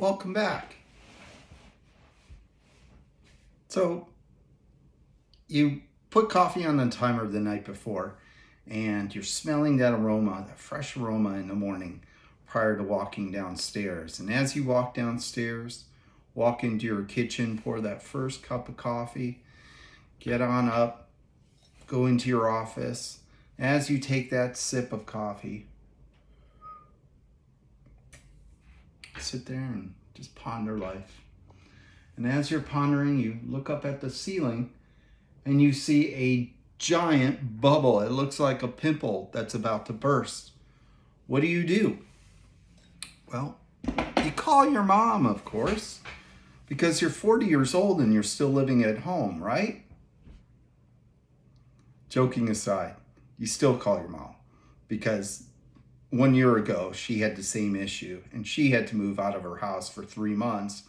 welcome back. So you put coffee on the timer the night before and you're smelling that aroma, that fresh aroma in the morning prior to walking downstairs. And as you walk downstairs, walk into your kitchen, pour that first cup of coffee, get on up, go into your office. As you take that sip of coffee, sit there and just ponder life. And as you're pondering, you look up at the ceiling and you see a giant bubble. It looks like a pimple that's about to burst. What do? Well, you call your mom, of course, because you're 40 years old and you're still living at home, right? Joking aside, you still call your mom because 1 year ago she had the same issue and she had to move out of her house for 3 months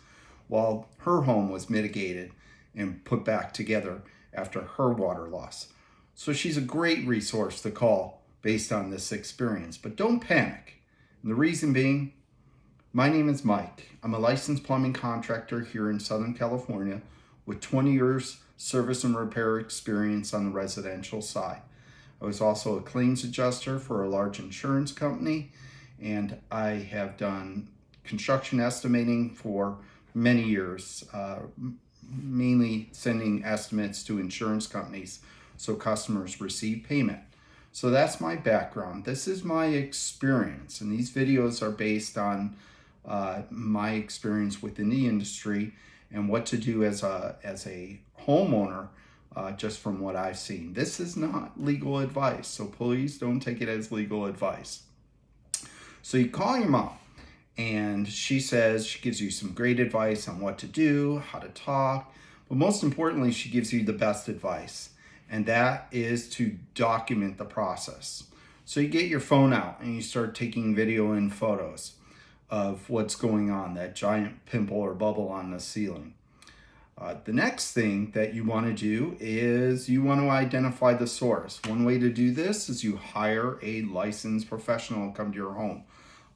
while her home was mitigated and put back together after her water loss. So she's a great resource to call based on this experience, but don't panic. And the reason being, my name is Mike. I'm a licensed plumbing contractor here in Southern California with 20 years service and repair experience on the residential side. I was also a claims adjuster for a large insurance company, and I have done construction estimating for many years, mainly sending estimates to insurance companies so customers receive payment. So that's my background. This is my experience, and these videos are based on my experience within the industry and what to do as a homeowner, just from what I've seen. This is not legal advice, so please don't take it as legal advice. So you call your mom, and she gives you some great advice on what to do, how to talk, but most importantly, she gives you the best advice, and that is to document the process. So you get your phone out and you start taking video and photos of what's going on, that giant pimple or bubble on the ceiling. The next thing that you want to do is you want to identify the source. One way to do this is you hire a licensed professional to come to your home.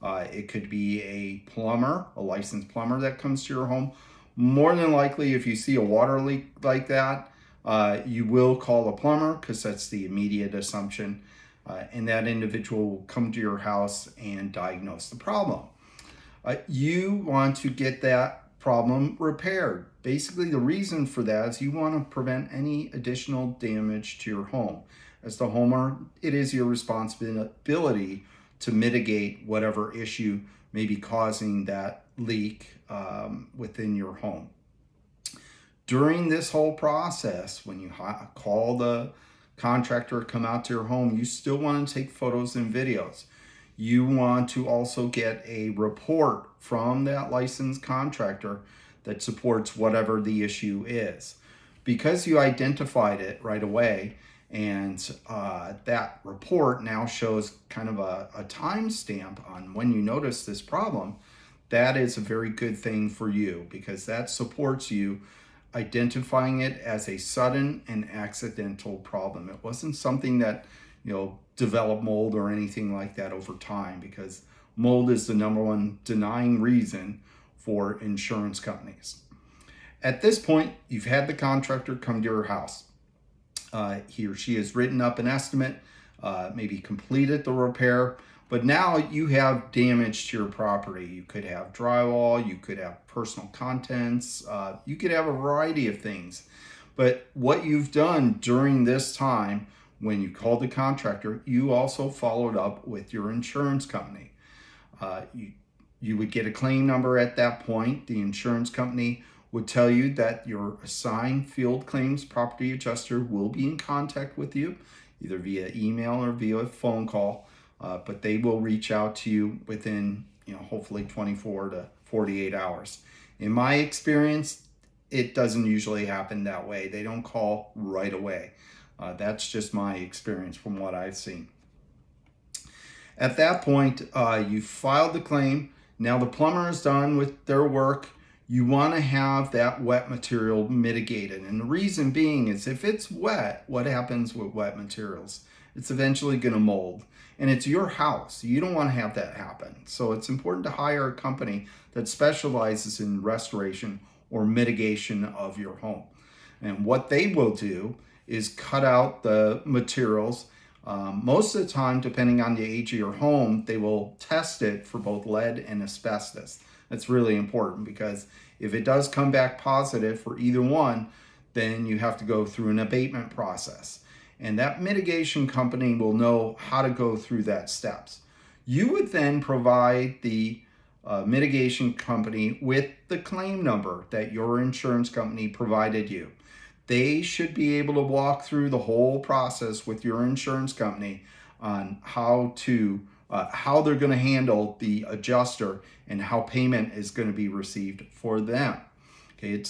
It could be a plumber, a licensed plumber that comes to your home. More than likely, if you see a water leak like that, you will call a plumber because that's the immediate assumption. And that individual will come to your house and diagnose the problem. You want to get that problem repaired. Basically, the reason for that is you want to prevent any additional damage to your home. As the homeowner, it is your responsibility to mitigate whatever issue may be causing that leak within your home. During this whole process, when you call the contractor to come out to your home, you still want to take photos and videos. You want to also get a report from that licensed contractor that supports whatever the issue is. Because you identified it right away, and that report now shows kind of a timestamp on when you notice this problem, that is a very good thing for you because that supports you identifying it as a sudden and accidental problem. It wasn't something that, developed mold or anything like that over time, because mold is the number one denying reason for insurance companies. At this point, you've had the contractor come to your house. He or she has written up an estimate, maybe completed the repair, but now you have damage to your property. You could have drywall, you could have personal contents, you could have a variety of things. But what you've done during this time, when you called the contractor, you also followed up with your insurance company. You would get a claim number at that point. The insurance company would tell you that your assigned field claims property adjuster will be in contact with you, either via email or via phone call, but they will reach out to you within, hopefully 24 to 48 hours. In my experience, it doesn't usually happen that way. They don't call right away. That's just my experience from what I've seen. At that point, you filed the claim. Now the plumber is done with their work. You want to have that wet material mitigated. And the reason being is if it's wet, what happens with wet materials? It's eventually going to mold. and it's your house. You don't want to have that happen. So it's important to hire a company that specializes in restoration or mitigation of your home. And what they will do is cut out the materials. Most of the time, depending on the age of your home, they will test it for both lead and asbestos. That's really important, because if it does come back positive for either one, then you have to go through an abatement process. And that mitigation company will know how to go through that steps. You would then provide the mitigation company with the claim number that your insurance company provided you. They should be able to walk through the whole process with your insurance company on how they're going to handle the adjuster and how payment is going to be received for them. Okay,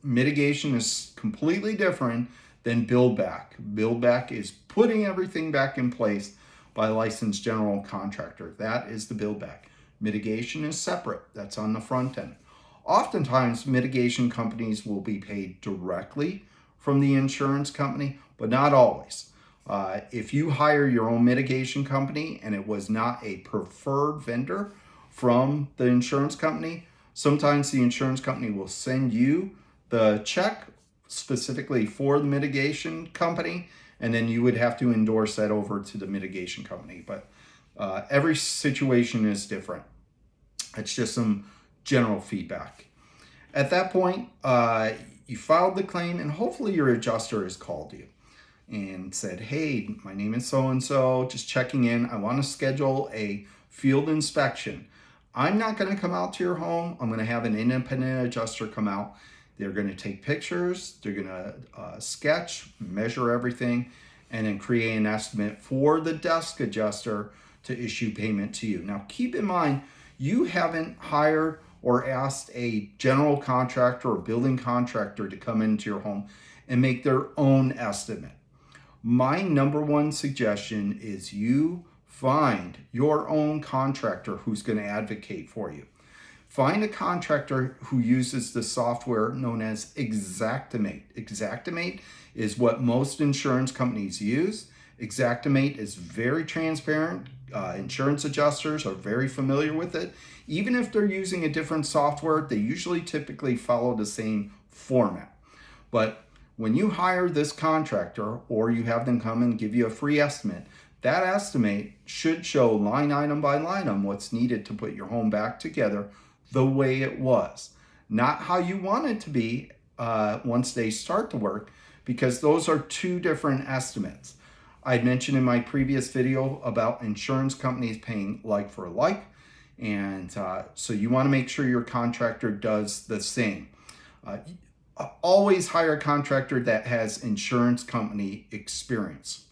mitigation is completely different than build back. Build back is putting everything back in place by a licensed general contractor. That is the build back. Mitigation is separate. That's on the front end. Oftentimes, mitigation companies will be paid directly from the insurance company, but not always. If you hire your own mitigation company and it was not a preferred vendor from the insurance company, sometimes the insurance company will send you the check specifically for the mitigation company, and then you would have to endorse that over to the mitigation company. But every situation is different. It's just some general feedback. At that point, you filed the claim, and hopefully your adjuster has called you and said, hey, my name is so-and-so, just checking in. I want to schedule a field inspection. I'm not going to come out to your home. I'm going to have an independent adjuster come out. They're going to take pictures. They're going to sketch, measure everything, and then create an estimate for the desk adjuster to issue payment to you. Now, keep in mind, you haven't hired or asked a general contractor or building contractor to come into your home and make their own estimate. My number one suggestion is you find your own contractor who's going to advocate for you. Find a contractor who uses the software known as Xactimate. Xactimate is what most insurance companies use. Xactimate is very transparent. Insurance adjusters are very familiar with it. Even if they're using a different software, they usually typically follow the same format. But when you hire this contractor or you have them come and give you a free estimate, that estimate should show line item by line item what's needed to put your home back together the way it was. Not how you want it to be once they start the work, because those are two different estimates. I mentioned in my previous video about insurance companies paying like for like, and so you want to make sure your contractor does the same. Always hire a contractor that has insurance company experience.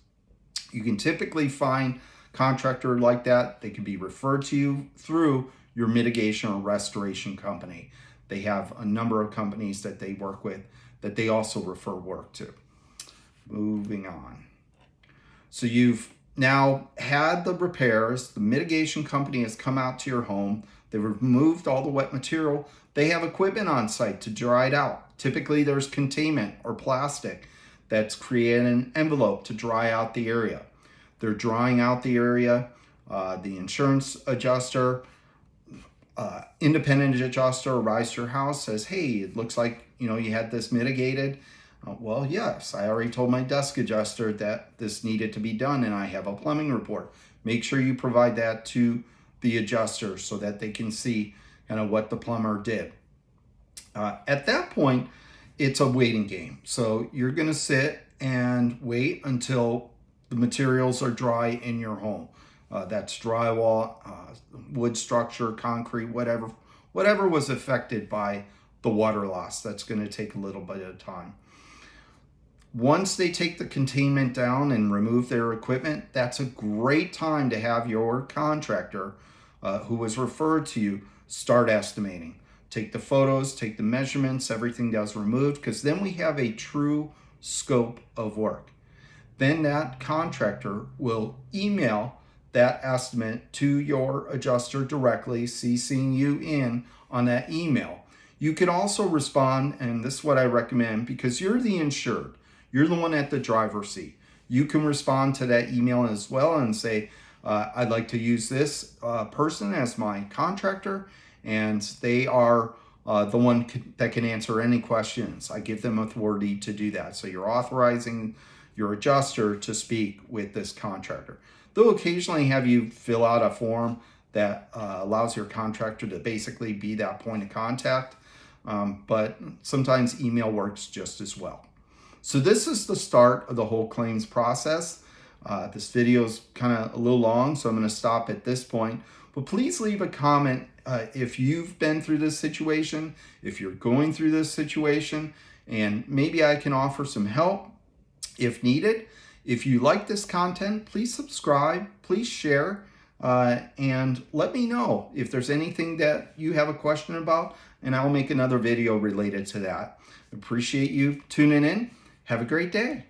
You can typically find a contractor like that. They can be referred to you through your mitigation or restoration company. They have a number of companies that they work with that they also refer work to. Moving on. So you've now had the repairs. The mitigation company has come out to your home. They've removed all the wet material. They have equipment on site to dry it out. Typically there's containment or plastic that's created an envelope to dry out the area. They're drying out the area. The insurance adjuster, independent adjuster arrives to your house, says, hey, it looks like you had this mitigated. Well, yes, I already told my desk adjuster that this needed to be done, and I have a plumbing report. Make sure you provide that to the adjuster so that they can see kind of what the plumber did. At that point, it's a waiting game. So you're going to sit and wait until the materials are dry in your home. That's drywall, wood structure, concrete, whatever was affected by the water loss. That's going to take a little bit of time. Once they take the containment down and remove their equipment, that's a great time to have your contractor who was referred to you start estimating. Take the photos, take the measurements, everything that's removed, because then we have a true scope of work. Then that contractor will email that estimate to your adjuster directly, CCing you in on that email. You can also respond, and this is what I recommend, because you're the insured. You're the one at the driver's seat. You can respond to that email as well and say, I'd like to use this person as my contractor, and they are the one that can answer any questions. I give them authority to do that. So you're authorizing your adjuster to speak with this contractor. They'll occasionally have you fill out a form that allows your contractor to basically be that point of contact, but sometimes email works just as well. So this is the start of the whole claims process. This video is kind of a little long, so I'm going to stop at this point. But please leave a comment if you've been through this situation, if you're going through this situation, and maybe I can offer some help if needed. If you like this content, please subscribe, please share, and let me know if there's anything that you have a question about, and I'll make another video related to that. Appreciate you tuning in. Have a great day.